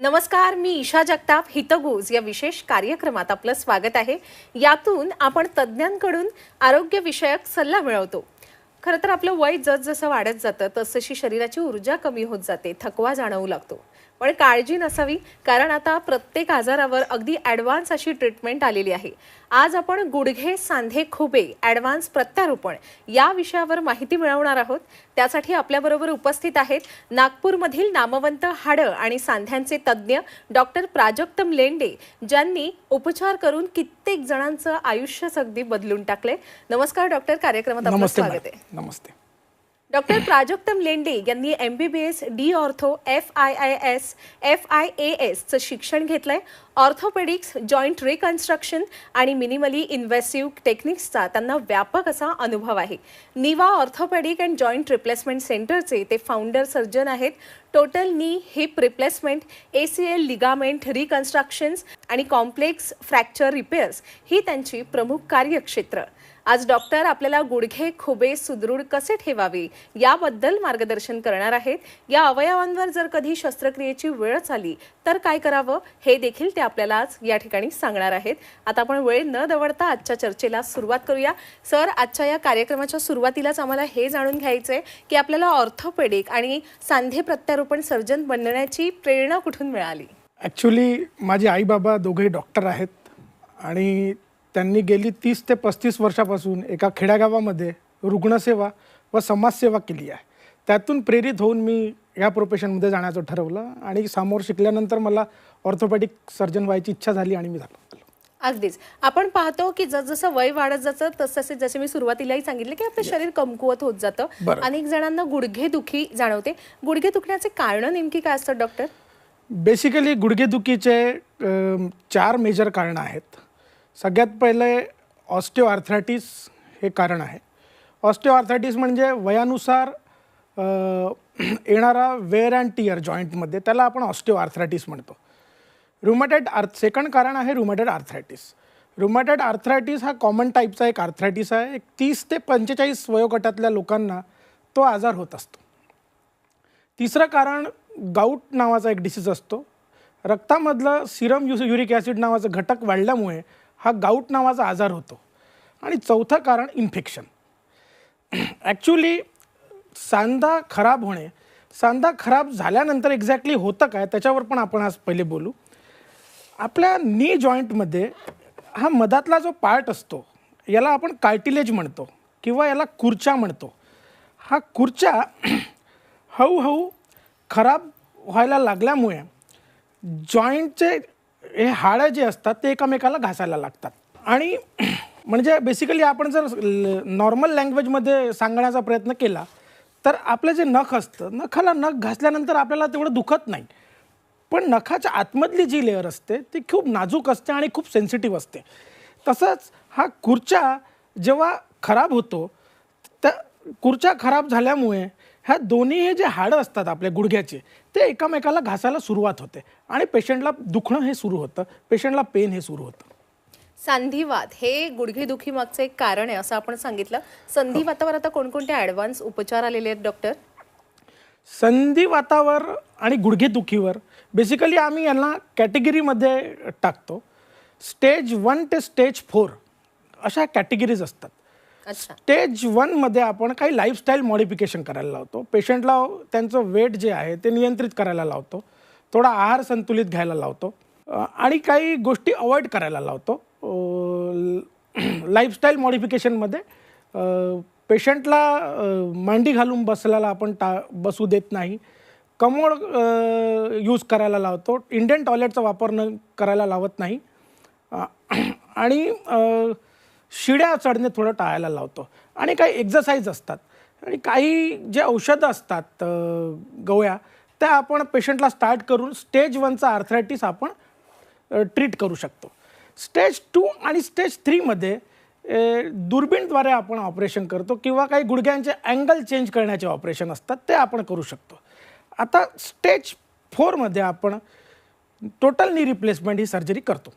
नमस्कार, मी ईशा जगताप हितगुज या विशेष कार्यक्रमात आपलं स्वागत आहे. यातून आपण तज्ज्ञांकडून आरोग्यविषयक सल्ला मिळवतो. खरं तर आपलं वय जसजसं वाढत जातं तसशी शरीराची ऊर्जा कमी होत जाते, थकवा जाणवू लागतो. पण काळजी नसावी, कारण आता प्रत्येक आजारावर अगदी ॲडव्हान्स अशी ट्रीटमेंट आलेली आहे. आज आपण गुडघे, सांधे, खुबे ॲडव्हान्स प्रत्यारोपण या विषयावर माहिती मिळवणार आहोत. त्यासाठी आपल्याबरोबर उपस्थित आहेत नागपूरमधील नामवंत हाडं आणि सांध्यांचे तज्ज्ञ डॉक्टर प्राजक्तम लेंडे, ज्यांनी उपचार करून कित्येक जणांचं आयुष्यच अगदी बदलून टाकले. नमस्कार डॉक्टर, कार्यक्रमात आपलं स्वागत आहे. नमस्ते. डॉक्टर प्राजक्तम लेंडे यांनी MBBS, D ortho, FIIS, FIAS चं शिक्षण घेतलंय. ऑर्थोपेडिक्स, जॉईंट रिकन्स्ट्रक्शन आणि मिनिमली इन्व्हेसिव्ह टेक्निक्सचा त्यांना व्यापक असा अनुभव आहे. Niva orthopaedic and joint replacement सेंटरचे ते फाउंडर सर्जन आहेत. Total knee hip replacement, ACL ligament reconstructions आणि कॉम्प्लेक्स फ्रॅक्चर रिपेअर्स ही त्यांची प्रमुख कार्यक्षेत्र. आज डॉक्टर आपल्याला गुडघे, खुबे सुदृढ कसे ठेवावे याबद्दल मार्गदर्शन करणार आहेत. या अवयवांवर जर कधी शस्त्रक्रियेची वेळ आली तर काय करावं हे देखील ते आपल्याला आज या ठिकाणी सांगणार आहेत. आता आपण वेळ न दवडता आजच्या चर्चेला सुरुवात करूया. सर, आजच्या या कार्यक्रमाच्या सुरुवातीलाच आम्हाला हे जाणून घ्यायचंय की आपल्याला ऑर्थोपेडिक आणि सांधे प्रत्यारोपण सर्जन बनण्याची प्रेरणा कुठून मिळाली? ॲक्च्युली माझे आई बाबा दोघेही डॉक्टर आहेत आणि त्यांनी गेली 30 ते 35 वर्षापासून एका खेड्यागावामध्ये रुग्णसेवा व समाजसेवा केली आहे. त्यातून प्रेरित होऊन मी या प्रोफेशनमध्ये जाण्याचं ठरवलं आणि समोर शिकल्यानंतर मला ऑर्थोपेडिक सर्जन व्हायची इच्छा झाली आणि मी झालो. अगदीच. आपण पाहतो की जसजसं वय वाढत जातं तसतसे, जसे मी सुरुवातीलाही सांगितले की आपलं शरीर कमकुवत होत जातं. अनेक जणांना गुडघेदुखी जाणवते. गुडघे दुखण्याचे कारण नेमकी काय असतात डॉक्टर? बेसिकली गुडघेदुखीचे 4 मेजर कारणं आहेत. सगळ्यात पहिले ऑस्टिओआर्थरायटिस हे कारण आहे. ऑस्टिओआर्थरायटिस म्हणजे वयानुसार येणारा वेअर अँड टिअर जॉईंटमध्ये, त्याला आपण ऑस्टिओआर्थरायटिस म्हणतो. सेकंड कारण आहे रुमॅटॉइड आर्थरायटिस. रुमॅटॉइड आर्थरायटिस हा कॉमन टाईपचा एक आर्थरायटिस आहे. एक 30 ते 45 वयोगटातल्या लोकांना तो आजार होत असतो. तिसरं कारण गाऊट नावाचा एक डिसीज असतो. रक्तामधलं सिरम युरिक ॲसिड नावाचं घटक वाढल्यामुळे हा गाऊट नावाचा आजार होतो. आणि चौथं कारण इन्फेक्शन. ॲक्च्युली सांधा खराब होणे, सांधा खराब झाल्यानंतर एक्झॅक्टली होतं काय त्याच्यावर पण आपण आज पहिले बोलू. आपल्या नी जॉईंटमध्ये हा मधातला जो पार्ट असतो याला आपण कार्टिलेज म्हणतो किंवा याला खुर्चा म्हणतो. हा खुर्चा हळूहळू खराब व्हायला लागल्यामुळे जॉईंटचे हे हाडं जे असतात ते एकमेकाला घासायला लागतात. आणि म्हणजे बेसिकली आपण जर नॉर्मल लँग्वेजमध्ये सांगण्याचा प्रयत्न केला तर आपलं जे नख असतं, नखाला नख घासल्यानंतर आपल्याला तेवढं दुखत नाही, पण नखाच्या आतमधली जी लेअर असते ती खूप नाजूक असते आणि खूप सेन्सिटिव्ह असते. तसंच हा खुर्चा जेव्हा खराब होतो, त्या खुर्चा खराब झाल्यामुळे ह्या दोन्ही हे जे हाडं असतात आपल्या गुडघ्याचे ते एकमेकाला घासायला सुरुवात होते आणि पेशंटला दुखणं हे सुरू होतं, पेशंटला पेन हे सुरू होतं. संधिवात हे गुडघेदुखी मागचं एक कारण आहे असं आपण सांगितलं. संधिवातावर आता कोणकोणते ॲडव्हान्स उपचार आलेले आहेत डॉक्टर? संधिवातावर आणि गुडघेदुखीवर बेसिकली आम्ही यांना कॅटेगरीमध्ये टाकतो. स्टेज 1 ते स्टेज 4 अशा कॅटेगरीज असतात. स्टेज 1 मध्ये आपण काही लाईफस्टाईल मॉडिफिकेशन करायला लावतो. पेशंटला त्यांचं वेट जे आहे ते नियंत्रित करायला लावतो, थोडा आहार संतुलित घ्यायला लावतो आणि काही गोष्टी अवॉइड करायला लावतो. लाईफस्टाईल मॉडिफिकेशनमध्ये पेशंटला मांडी घालून बसल्याला आपण बसू देत नाही, कमोड यूज करायला लावतो, इंडियन टॉयलेटचा वापर न करायला लावत नाही आणि शिड्या चढणे थोडं टाळायला लावतो. आणि काही एक्झरसाईज असतात आणि काही जे औषधं असतात गोळ्या, त्या आपण पेशंटला स्टार्ट करून स्टेज 1चा आर्थरायटिस आपण ट्रीट करू शकतो. स्टेज 2 आणि स्टेज 3 मध्ये दुर्बीणद्वारे आपण ऑपरेशन करतो किंवा काही गुडघ्यांचे अँगल चेंज करण्याचे ऑपरेशन असतात ते आपण करू शकतो. आता स्टेज 4 मध्ये आपण टोटल नी रिप्लेसमेंट ही सर्जरी करतो.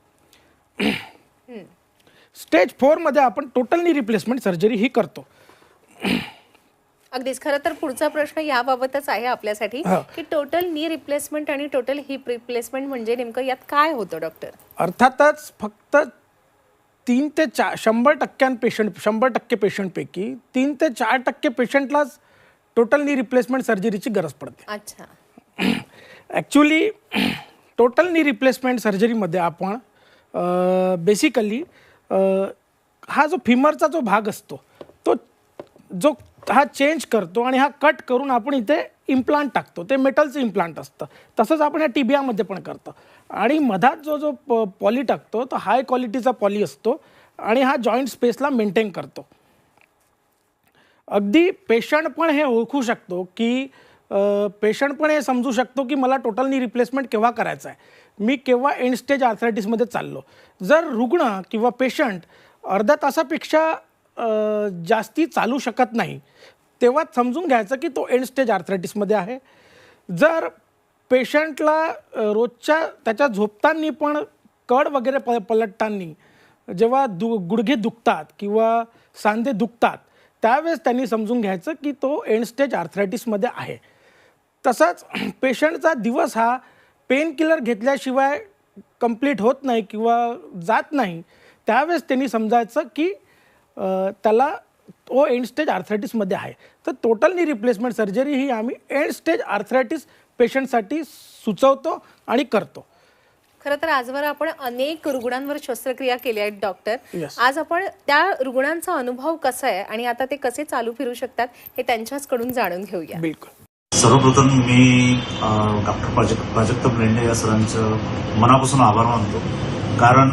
स्टेज 4 मध्ये आपण टोटल नी रिप्लेसमेंट सर्जरी ही करतो. अगदीच. खरं तर पुढचा प्रश्न याबाबतच आहे आपल्यासाठी हा. की टोटल नी रिप्लेसमेंट आणि टोटल हिप रिप्लेसमेंट म्हणजे नेमकं यात काय होतं डॉक्टर? अर्थातच फक्त 3 ते 4 100% पेशंटपैकी 3 ते 4% पेशंटलाच टोटल नी रिप्लेसमेंट सर्जरीची गरज पडते. अच्छा. ॲक्च्युली टोटल नी रिप्लेसमेंट सर्जरीमध्ये आपण बेसिकली हा जो फिमरचा जो भाग असतो तो जो हा चेंज करतो आणि हा कट करून आपण इथे इम्प्लांट टाकतो. ते मेटलचं इम्प्लांट असतं. तसंच आपण या टिबियामध्ये पण करतो आणि मधात जो जो पॉली टाकतो तो हाय क्वालिटीचा पॉली असतो आणि हा जॉईंट स्पेसला मेंटेन करतो. अगदी पेशंट पण हे ओळखू शकतो की पेशंट पण हे समजू शकतो की मला टोटल नी रिप्लेसमेंट केव्हा करायचं आहे, मी केव्हा एंड स्टेज आर्थरायटिसमध्ये चाललो. जर रुग्ण किंवा पेशंट अर्ध्या तासापेक्षा जास्ती चालू शकत नाही तेव्हा समजून घ्यायचं की तो एंड स्टेज आर्थरायटिसमध्ये आहे. जर पेशंटला रोजच्या त्याच्या झोपताना पण कड वगैरे पलटताना जेव्हा गुडघे दुखतात किंवा सांधे दुखतात त्यावेळेस त्यांनी समजून घ्यायचं की तो एंड स्टेज आर्थरायटिसमध्ये आहे. तसंच पेशंटचा दिवस हा पेन किलर घेतल्याशिवाय कंप्लीट होत नाही किंवा जात नाही त्यावेळेस त्यांनी समजायचं की त्याला तो एंड स्टेज आर्थरायटिसमध्ये आहे. तर टोटल नी रिप्लेसमेंट सर्जरी ही आम्ही एंड स्टेज आर्थरायटिस पेशंटसाठी सुचवतो आणि करतो. खरं तर आजवर आपण अनेक रुग्णांवर शस्त्रक्रिया केल्या आहेत डॉक्टर. Yes. आज आपण त्या रुग्णांचा अनुभव कसा आहे आणि आता ते कसे चालू फिरू शकतात हे त्यांच्याचकडून जाणून घेऊया. बिलकुल. सर्वप्रथम मी डॉक्टर प्राजक्ता ब्लेंडे या सरांचं मनापासून आभार मानतो. कारण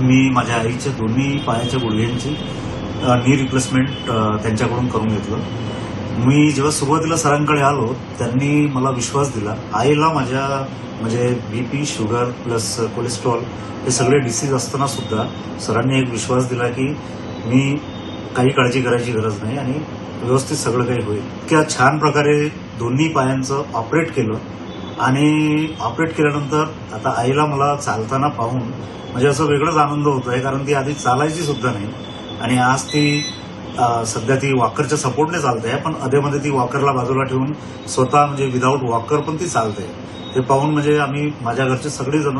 मी माझ्या आईच्या दोन्ही पायाच्या गुडघ्यांची नी रिप्लेसमेंट त्यांच्याकडून करून घेतलं. मी जेव्हा सुरुवातीला सरांकडे आलो त्यांनी मला विश्वास दिला. आईला माझ्या म्हणजे BP, शुगर प्लस कोलेस्ट्रॉल हे सगळे डिसीज असताना सुद्धा सरांनी एक विश्वास दिला की मी काही काळजी करायची गरज नाही आणि व्यवस्थित सगळं काही होईल. इतक्या छान प्रकारे दोन्ही पायांचं ऑपरेट केलं आणि ऑपरेट केल्यानंतर आता आईला मला चालताना पाहून म्हणजे असं वेगळंच आनंद होत आहे. कारण ती आधी चालायची सुद्धा नाही आणि आज ती सध्या ती वॉकरच्या सपोर्टने चालते आहे. पण अधेमध्ये ती वॉकरला बाजूला ठेवून स्वतः म्हणजे विदाऊट वॉकर पण ती चालते. ते पाहून म्हणजे आम्ही माझ्या घरचे सगळेजण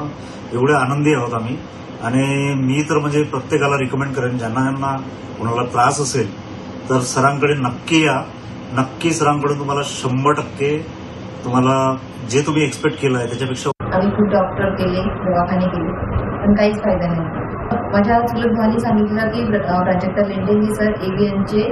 एवढे आनंदी आहोत आम्ही. आणि मी तर म्हणजे प्रत्येकाला रिकमेंड करेन ज्यांना कोणाला त्रास असेल तर सरांकडे नक्की या. नक्की सरांकडून तुम्हाला 100% तुम्हाला जे तुम्ही एक्सपेक्ट केलं आहे त्याच्यापेक्षा. आम्ही खूप डॉक्टर केले, दवाखाने केले, पण काहीच फायदा नाही. माझ्या चुलत भावाने सांगितलं की प्राजक्ता ब्लेंडे हे सर AVNचे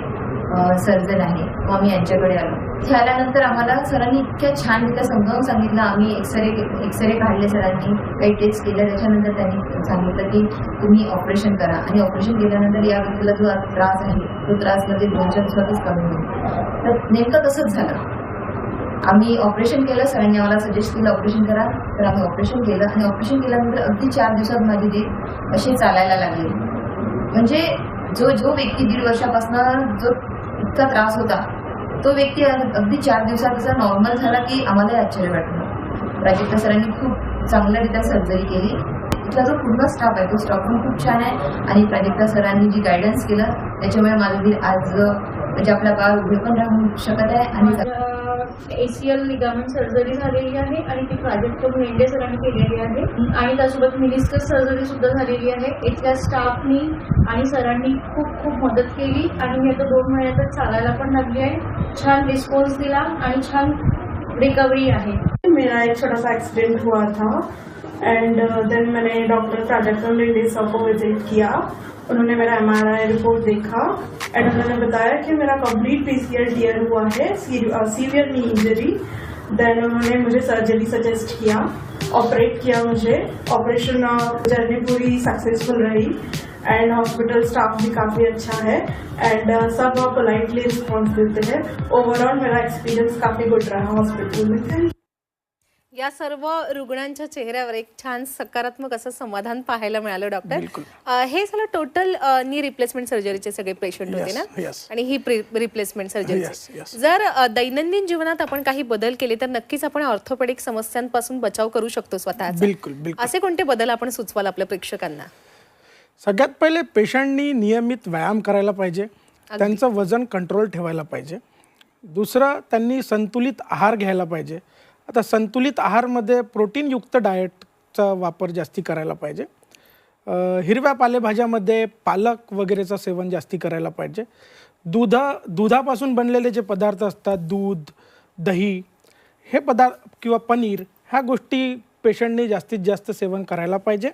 सर्जन आहे. मग आम्ही यांच्याकडे आलो. इथे आल्यानंतर आम्हाला सरांनी इतक्या छानरित्या समजावून सांगितलं. आम्ही एक्सरे काढले सरांनी, काही टेस्ट केल्या. त्याच्यानंतर त्यांनी सांगितलं की तुम्ही ऑपरेशन करा आणि ऑपरेशन केल्यानंतर या व्यक्तीला जो त्रास आहे तो त्रास म्हणजे 2-4 दिवसातच कमी होईल. तर नेमकं तसंच झालं. आम्ही ऑपरेशन केलं. सरांनी आम्हाला सजेस्ट केलं ऑपरेशन करा. तर आम्ही ऑपरेशन केलं आणि ऑपरेशन केल्यानंतर अगदी 4 दिवसात माझी ते असे चालायला लागले. म्हणजे जो व्यक्ती 1.5 वर्षापासून जो इतका त्रास होता तो व्यक्ती अगदी 4 दिवसात असा नॉर्मल झाला की आम्हालाही आश्चर्य वाटलं. प्राजक्ता सरांनी खूप चांगल्यारीत्या सर्जरी केली. इथला जो पूर्ण स्टाफ आहे तो स्टाफ पण खूप छान आहे आणि प्राजक्ता सरांनी जी गायडन्स केलं त्याच्यामुळे माझं दिल आज म्हणजे आपला पाय उभे पण राहू शकत आहे. आणि ACL लिगामेंट सर्जरी झालेली आहे आणि ती प्राजक्ता ब्लेंडे सरांनी केलेली आहे आणि त्यासोबत मिनिस्कस सर्जरी सुद्धा झालेली आहे. इथल्या स्टाफनी आणि सरांनी खूप खूप मदत केली आणि मी आता 2 महिन्यातच चालायला पण लागली आहे. छान रिस्पॉन्स दिला आणि छान रिकवरी आहे. मेरा एक छोटा सा एक्सीडेंट हुआ था एंड देन मैंने डॉक्टर प्राजक्ता ब्लेंडे सर को विजिट किया. उन्होंने मेरा MRI रिपोर्ट देखा एंड उन्होंने बताया कि मेरा कंप्लीट PCL टीयर हुआ है, सीवियर नी इंजरी. देन उन्होंने मुझे सर्जरी सजेस्ट किया, ऑपरेट किया मुझे. ऑपरेशन जर्नी पूरी सक्सेसफुल रही एंड हॉस्पिटल स्टाफ भी काफ़ी अच्छा है एंड सब पोलाइटली रिस्पॉन्स देते हैं. ओवरऑल मेरा एक्सपीरियंस काफ़ी गुड रहा हॉस्पिटल में. या सर्व रुग्णांच्या चेहऱ्यावर एक छान सकारात्मक असं समाधान पाहायला मिळालं डॉक्टर. हे झालं टोटल नी रिप्लेसमेंट सर्जरीचे सगळे पेशंट होते ना. Yes. आणि ही रिप्लेसमेंट सर्जरी. Yes. जर दैनंदिन जीवनात आपण काही बदल केले तर नक्कीच आपण ऑर्थोपेडिक समस्यांपासून बचाव करू शकतो स्वतःचा. बिलकुल. असे कोणते बदल आपण सुचवाल आपल्या प्रेक्षकांना? सगळ्यात पहिले पेशंटनी नियमित व्यायाम करायला पाहिजे. त्यांचं वजन कंट्रोल ठेवायला पाहिजे. दुसरं, त्यांनी संतुलित आहार घ्यायला पाहिजे. आता संतुलित आहारमध्ये प्रोटीनयुक्त डाएटचा वापर जास्ती करायला पाहिजे. हिरव्या पालेभाज्यामध्ये पालक वगैरेचं सेवन जास्ती करायला पाहिजे. दुधापासून बनलेले जे पदार्थ असतात, दूध, दही, हे पदार्थ किंवा पनीर, ह्या गोष्टी पेशंटने जास्तीत जास्त सेवन करायला पाहिजे.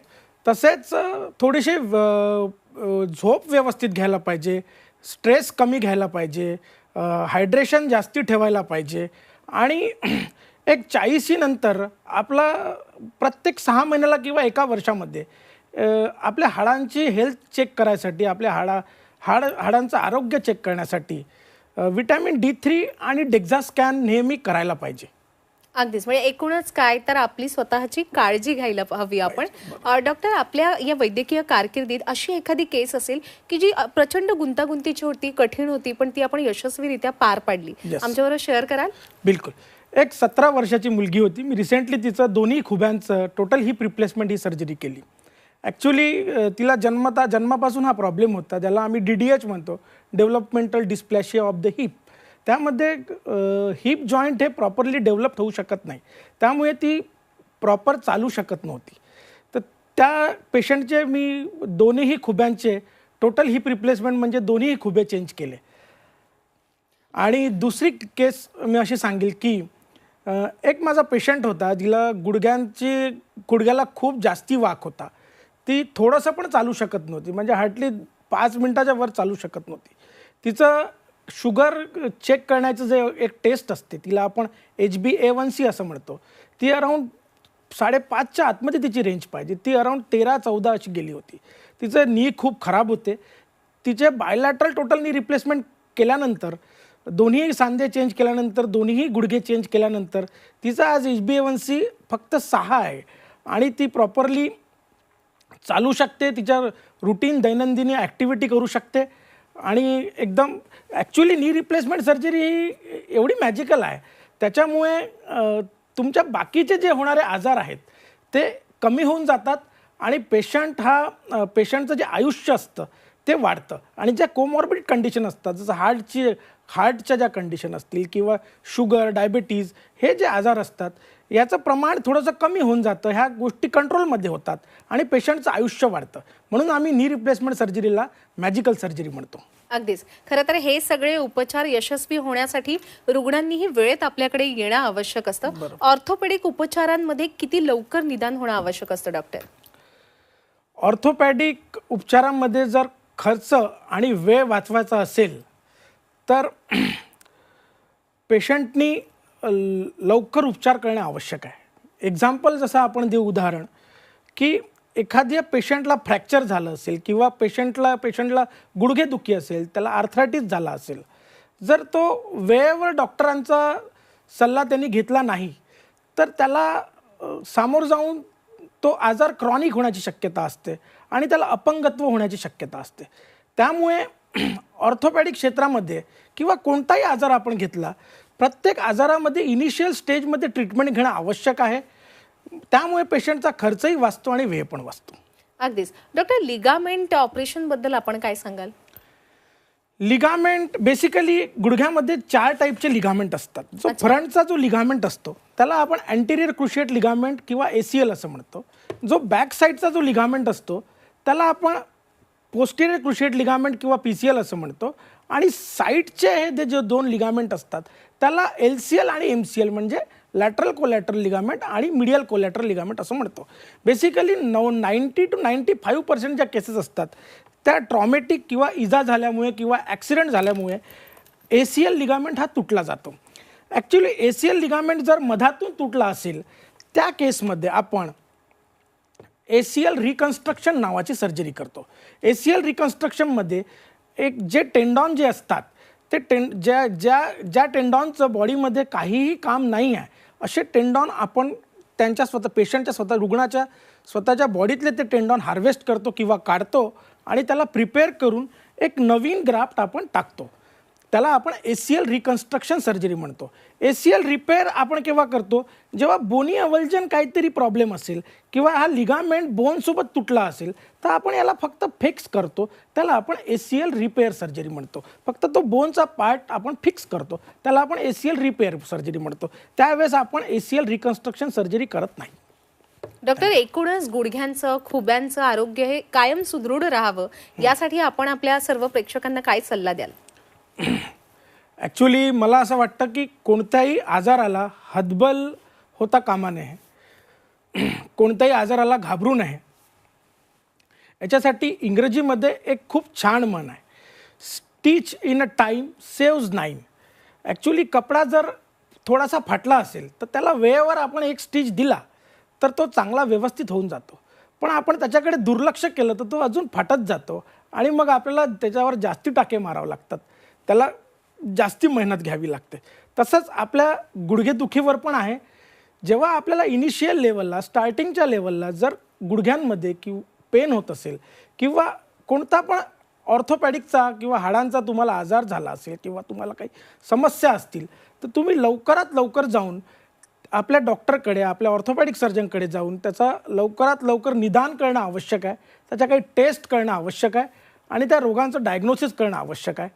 तसेच थोडीशी झोप व्यवस्थित घ्यायला पाहिजे, स्ट्रेस कमी घ्यायला पाहिजे, हायड्रेशन जास्ती ठेवायला पाहिजे. आणि एक 40 नंतर आपला प्रत्येक 6 महिन्याला किंवा 1 वर्षामध्ये आपल्या हाडांची हेल्थ चेक करायसाठी, आपल्या हाडांचं आरोग्य चेक करण्यासाठी विटॅमिन D3 आणि डेक्झा स्कॅन नेहमी करायला पाहिजे. अगदीच, म्हणजे एकूणच काय तर आपली स्वतःची काळजी घ्यायला हवी आपण. डॉक्टर, आपल्या या वैद्यकीय कारकिर्दीत अशी एखादी केस असेल की जी प्रचंड गुंतागुंतीची होती, कठीण होती, पण ती आपण यशस्वीरित्या पार पाडली, आमच्याबरोबर शेअर कराल? बिलकुल. एक 17 वर्षाची मुलगी होती. मी रिसेंटली तिचं दोन्ही खुब्यांचं टोटल हिप रिप्लेसमेंट ही सर्जरी केली. ॲक्च्युली तिला जन्मापासून हा प्रॉब्लेम होता, ज्याला आम्ही DDH म्हणतो, डेव्हलपमेंटल डिस्प्लॅशिया ऑफ द हिप. त्यामध्ये हिप जॉईंट हे प्रॉपरली डेव्हलप होऊ शकत नाही, त्यामुळे ती प्रॉपर चालू शकत नव्हती. तर त्या पेशंटचे मी दोन्हीही खुब्यांचे टोटल हिप रिप्लेसमेंट म्हणजे दोन्हीही खुबे चेंज केले. आणि दुसरी केस मी अशी सांगेल की एक माझा पेशंट होता, जिला गुडघ्याला खूप जास्ती वाक होता. ती थोडंसं पण चालू शकत नव्हती, म्हणजे हार्डली 5 मिनिटाच्या वर चालू शकत नव्हती. तिचं शुगर चेक करण्याचं जे एक टेस्ट असते, तिला आपण HbA1c असं म्हणतो, ती अराऊंड 5.5च्या आतमध्ये तिची रेंज पाहिजे. ती अराऊंड 13-14 अशी गेली होती. तिचे नी खूप खराब होते. तिचे बायलॅटरल टोटल नी रिप्लेसमेंट केल्यानंतर, दोन्ही सांधे चेंज केल्यानंतर, दोन्हीही गुडघे चेंज केल्यानंतर तिचा आज HbA1c फक्त 6 आहे आणि ती प्रॉपरली चालू शकते, तिच्या रुटीन दैनंदिनी ॲक्टिव्हिटी करू शकते. आणि एकदम ॲक्च्युली नी रिप्लेसमेंट सर्जरी ही एवढी मॅजिकल आहे, त्याच्यामुळे तुमच्या बाकीचे जे होणारे आजार आहेत ते कमी होऊन जातात आणि पेशंटचं जे आयुष्य असतं ते वाढतं. आणि ज्या कोमॉर्बिड कंडिशन असतात, जसं हार्टच्या ज्या कंडिशन असतील किंवा शुगर, डायबिटीज, हे जे आजार असतात, याचं प्रमाण थोडंसं कमी होऊन जातं. ह्या गोष्टी कंट्रोलमध्ये होतात आणि पेशंटचं आयुष्य वाढतं. म्हणून आम्ही नी रिप्लेसमेंट सर्जरीला मॅजिकल सर्जरी म्हणतो. अगदीच. खरं तर हे सगळे उपचार यशस्वी होण्यासाठी रुग्णांनीही वेळेत आपल्याकडे येणं आवश्यक असतं. ऑर्थोपेडिक उपचारांमध्ये किती लवकर निदान होणं आवश्यक असतं डॉक्टर? ऑर्थोपॅडिक उपचारांमध्ये जर खर्च आणि वेळ वाचवायचा असेल तर पेशंटनी लवकर उपचार करणे आवश्यक आहे. एक्झाम्पल जसं आपण देऊ उदाहरण, की एखाद्या पेशंटला फ्रॅक्चर झालं असेल किंवा पेशंटला गुडघेदुखी असेल, त्याला आर्थरायटिस झाला असेल, जर तो वेळेवर डॉक्टरांचा सल्ला त्यांनी घेतला नाही तर त्याला सामोर जाऊन तो आजार क्रॉनिक होण्याची शक्यता असते आणि त्याला अपंगत्व होण्याची शक्यता असते. त्यामुळे ऑर्थोपॅडिक क्षेत्रामध्ये किंवा कोणताही आजार आपण घेतला, प्रत्येक आजारामध्ये इनिशियल स्टेजमध्ये ट्रीटमेंट घेणं आवश्यक आहे. त्यामुळे पेशंटचा खर्चही वाचतो आणि वेळ पण वाचतो. अगदीच. डॉक्टर, लिगामेंट ऑपरेशनबद्दल आपण काय सांगाल? लिगामेंट बेसिकली गुडघ्यामध्ये 4 टाईपचे लिगामेंट असतात. जो फ्रंटचा जो लिगामेंट असतो त्याला आपण अँटेरियर क्रुशिएट लिगामेंट किंवा ACL असं म्हणतो. जो बॅक साईडचा जो लिगामेंट असतो त्याला आपण पोस्टेरियर क्रुशिएट लिगामेंट किंवा PCL असं म्हणतो. आणि साईडचे हे जे 2 लिगामेंट असतात त्याला LCL आणि MCL म्हणजे लॅटरल कोलॅटरल लिगामेंट आणि मीडियल कोलॅटरल लिगामेंट असं म्हणतो. बेसिकली 90 to 95% ज्या केसेस असतात त्या ट्रॉमॅटिक किंवा इजा झाल्यामुळे किंवा ॲक्सिडेंट झाल्यामुळे ACL लिगामेंट हा तुटला जातो. ॲक्च्युली ACL लिगामेंट जर मधातून तुटला असेल त्या केसमध्ये आपण ACL रिकन्स्ट्रक्शन नावाची सर्जरी करतो. ACL रिकन्स्ट्रक्शनमध्ये एक जे टेंडॉन जे असतात ते ज्या टेंडॉनचं बॉडीमध्ये काहीही काम नाही आहे असे टेंडॉन आपण त्यांच्या पेशंटच्या रुग्णाच्या स्वतःच्या बॉडीतले ते टेंडॉन हार्वेस्ट करतो किंवा काढतो आणि त्याला प्रिपेअर करून एक नवीन ग्राफ्ट आपण टाकतो. त्याला आपण ACL रिकन्स्ट्रक्शन सर्जरी म्हणतो. ACL रिपेअर आपण केव्हा करतो, जेव्हा बोनी अवल्जन काहीतरी प्रॉब्लेम असेल किंवा हा लिगामेंट बोनसोबत तुटला असेल तर आपण याला फक्त फिक्स करतो, त्याला आपण ACL रिपेअर सर्जरी म्हणतो. फक्त तो बोनचा पार्ट आपण फिक्स करतो, त्याला आपण ACL रिपेअर सर्जरी म्हणतो. त्यावेळेस आपण ACL रिकन्स्ट्रक्शन सर्जरी करत नाही. डॉक्टर, एकूणच गुडघ्यांचं खुब्यांचं आरोग्य हे कायम सुदृढ राहावं यासाठी आपण आपल्या सर्व प्रेक्षकांना काय सल्ला द्याल? ॲक्च्युली मला असं वाटतं की कोणत्याही आजाराला हतबल होता कामा नये, कोणत्याही आजाराला घाबरू नये. याच्यासाठी इंग्रजीमध्ये एक खूप छान म्हण आहे, stitch in a time saves 9. Actually कपडा जर थोडासा फाटला असेल तर त्याला वेळेवर आपण एक स्टिच दिला तर तो चांगला व्यवस्थित होऊन जातो. पण आपण त्याच्याकडे दुर्लक्ष केलं तर तो अजून फाटत जातो आणि मग आपल्याला त्याच्यावर जास्ती टाके मारावं लागतात, त्याला जास्ती मेहनत घ्यावी लागते. तसंच आपल्या गुडघेदुखीवर पण आहे. जेव्हा आपल्याला इनिशियल लेवलला, स्टार्टिंगच्या लेवलला जर गुडघ्यांमध्ये पेन होत असेल किंवा कोणता पण ऑर्थोपॅडिकचा किंवा हाडांचा तुम्हाला आजार झाला असेल किंवा तुम्हाला काही समस्या असतील तर तुम्ही लवकरात लवकर जाऊन आपल्या डॉक्टरकडे, आपल्या ऑर्थोपॅडिक सर्जनकडे जाऊन त्याचा लवकरात लवकर निदान करणं आवश्यक आहे, त्याच्या काही टेस्ट करणं आवश्यक आहे आणि त्या रोगांचं डायग्नोसिस करणं आवश्यक आहे.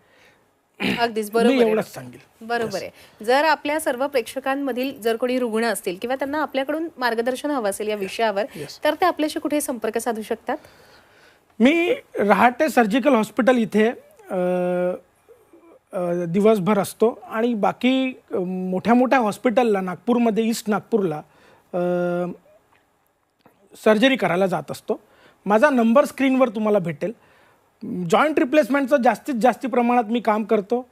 अगदीच मी बरोबर आहे. एवढंच सांगेल. बरोबर आहे. जर आपल्या सर्व प्रेक्षकांमधील जर कोणी रुग्ण असतील किंवा त्यांना आपल्याकडून मार्गदर्शन हवं असेल या विषयावर तर ते आपल्याशी कुठे संपर्क साधू शकतात? मी रहाटे सर्जिकल हॉस्पिटल इथे दिवसभर असतो आणि बाकी मोठ्या मोठ्या हॉस्पिटलला, नागपूरमध्ये ईस्ट नागपूरला सर्जरी करायला जात असतो. माझा नंबर स्क्रीनवर तुम्हाला भेटेल. जॉईंट रिप्लेसमेंटचं जास्तीत जास्त प्रमाणात मी काम करतो.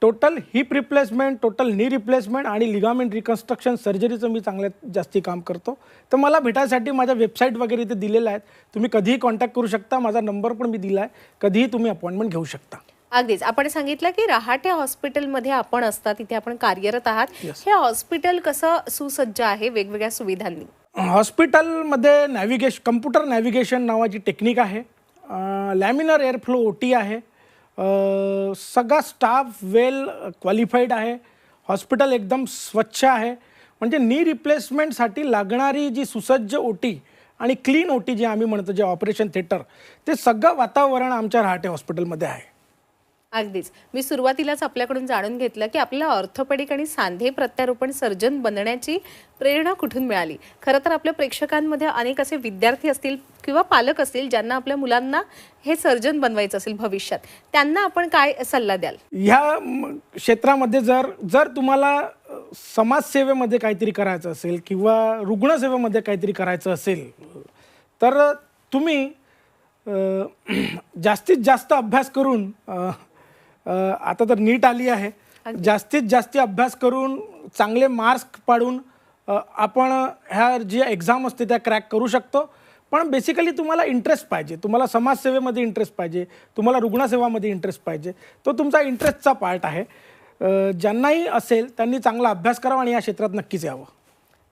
Total hip replacement, total knee replacement आणि लिगामेंट रिकन्स्ट्रक्शन सर्जरीचं मी चांगल्यात जास्ती काम करतो. तर मला भेटायसाठी माझ्या वेबसाईट वगैरे इथे दिलेल्या आहेत, तुम्ही कधीही कॉन्टॅक्ट करू शकता. माझा नंबर पण मी दिला आहे, कधीही तुम्ही अपॉइंटमेंट घेऊ शकता. अगदीच आपण सांगितलं की रहाटे हॉस्पिटलमध्ये आपण असता, तिथे आपण कार्यरत आहात. हे हॉस्पिटल कसं सुसज्ज आहे वेगवेगळ्या सुविधांनी? हॉस्पिटलमध्ये कम्प्युटर नॅव्हिगेशन नावाची टेक्निक आहे, लॅमिनर एअरफ्लो OT आहे, सगळा स्टाफ वेल क्वालिफाईड आहे, हॉस्पिटल एकदम स्वच्छ आहे. म्हणजे नी रिप्लेसमेंटसाठी लागणारी जी सुसज्ज OT आणि क्लीन OT जे आम्ही म्हणतो, जे ऑपरेशन थिएटर, ते सगळं वातावरण आमच्या रहाटे हॉस्पिटलमध्ये आहे. अगदीच. मी सुरुवातीलाच आपल्याकडून जाणून घेतलं की आपल्याला ऑर्थोपेडिक आणि सांधे प्रत्यारोपण सर्जन बनण्याची प्रेरणा कुठून मिळाली. खरं तर आपल्या प्रेक्षकांमध्ये अनेक असे विद्यार्थी असतील किंवा पालक असतील ज्यांना आपल्या मुलांना हे सर्जन बनवायचं असेल भविष्यात, त्यांना आपण काय सल्ला द्याल? ह्या क्षेत्रामध्ये जर तुम्हाला समाजसेवेमध्ये काहीतरी करायचं असेल किंवा रुग्णसेवेमध्ये काहीतरी करायचं असेल तर तुम्ही जास्तीत जास्त अभ्यास करून, आता तर नीट आली आहे, जास्तीत जास्त अभ्यास करून चांगले मार्क्स पाडून आपण ह्या जी एक्झाम असते त्या क्रॅक करू शकतो. पण बेसिकली तुम्हाला इंटरेस्ट पाहिजे, तुम्हाला समाजसेवेमध्ये इंटरेस्ट पाहिजे, तुम्हाला रुग्णसेवामध्ये इंटरेस्ट पाहिजे. तो तुमचा इंटरेस्टचा पार्ट आहे. ज्यांनाही असेल त्यांनी चांगला अभ्यास करावा आणि या क्षेत्रात नक्कीच यावं.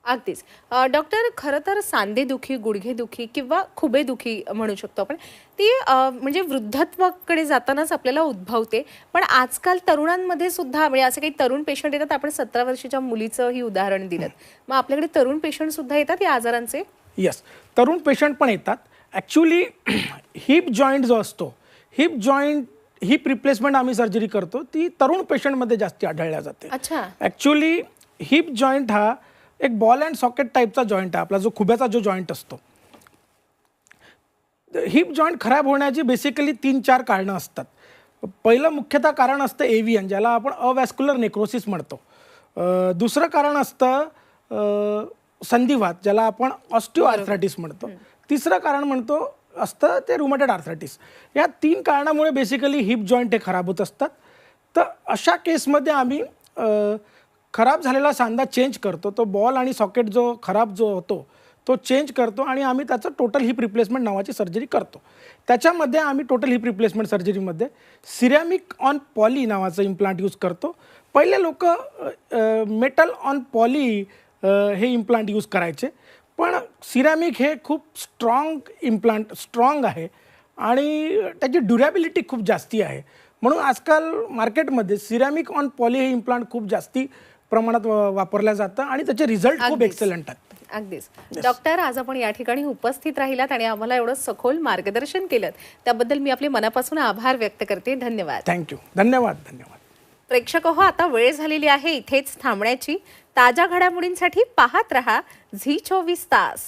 अगदीच. डॉक्टर, खरं तर सांधेदुखी, गुडघेदुखी किंवा खुबेदुखी म्हणू शकतो आपण, ती म्हणजे वृद्धत्वाकडे जातानाच आपल्याला उद्भवते. पण आजकाल तरुणांमध्ये सुद्धा, म्हणजे असे काही तरुण पेशंट येतात, आपण 17 वर्षाच्या मुलीचं ही उदाहरण दिलं, मग आपल्याकडे तरुण पेशंट सुद्धा येतात या आजारांचे? येस, तरुण पेशंट पण येतात. ॲक्च्युली हिप जॉईंट जो असतो, हिप रिप्लेसमेंट आम्ही सर्जरी करतो, ती तरुण पेशंटमध्ये जास्ती आढळल्या जाते. अच्छा. ॲक्च्युली हिप जॉईंट हा एक बॉल अँड सॉकेट टाईपचा जॉईंट आहे. आपला जो खुब्याचा जो जॉईंट असतो, हिप जॉईंट खराब होण्याची बेसिकली 3-4 कारणं असतात. पहिलं मुख्यतः कारण असतं एव्हियन, ज्याला आपण अवॅस्क्युलर नेक्रोसिस म्हणतो. दुसरं कारण असतं संधिवात, ज्याला आपण ऑस्टिओआर्थरायटिस म्हणतो. तिसरं कारण असतं ते रुमॅटॉइड आर्थरायटिस. या 3 कारणामुळे बेसिकली हिप जॉईंट हे खराब होत असतात. तर अशा केसमध्ये आम्ही खराब झालेला सांधा चेंज करतो, तो बॉल आणि सॉकेट जो खराब होतो तो चेंज करतो आणि आम्ही त्याचं टोटल हिप रिप्लेसमेंट नावाची सर्जरी करतो. त्याच्यामध्ये आम्ही टोटल हिप रिप्लेसमेंट सर्जरीमध्ये सिरॅमिक ऑन पॉली नावाचं इम्प्लांट यूज करतो. पहिले लोक मेटल ऑन पॉली हे इम्प्लांट यूज करायचे, पण सिरॅमिक हे खूप स्ट्रॉंग आहे आणि त्याची ड्युरॅबिलिटी खूप जास्ती आहे. म्हणून आजकाल मार्केटमध्ये सिरॅमिक ऑन पॉली हे इम्प्लांट खूप जास्ती प्रमाणात वापरलं जातं आणि त्याचे रिझल्ट खूप अगदीच. एक्सलंट आहेत. अगदीच. डॉक्टर, आज आपण या ठिकाणी उपस्थित राहिलात आणि आम्हाला एवढं सखोल मार्गदर्शन केलं त्याबद्दल मी आपले मनापासून आभार व्यक्त करते. धन्यवाद. थँक्यू. धन्यवाद. प्रेक्षक हो, आता वेळ झालेली आहे इथेच थांबण्याची. ताज्या घडामोडींसाठी पाहत रहा झी 24 तास.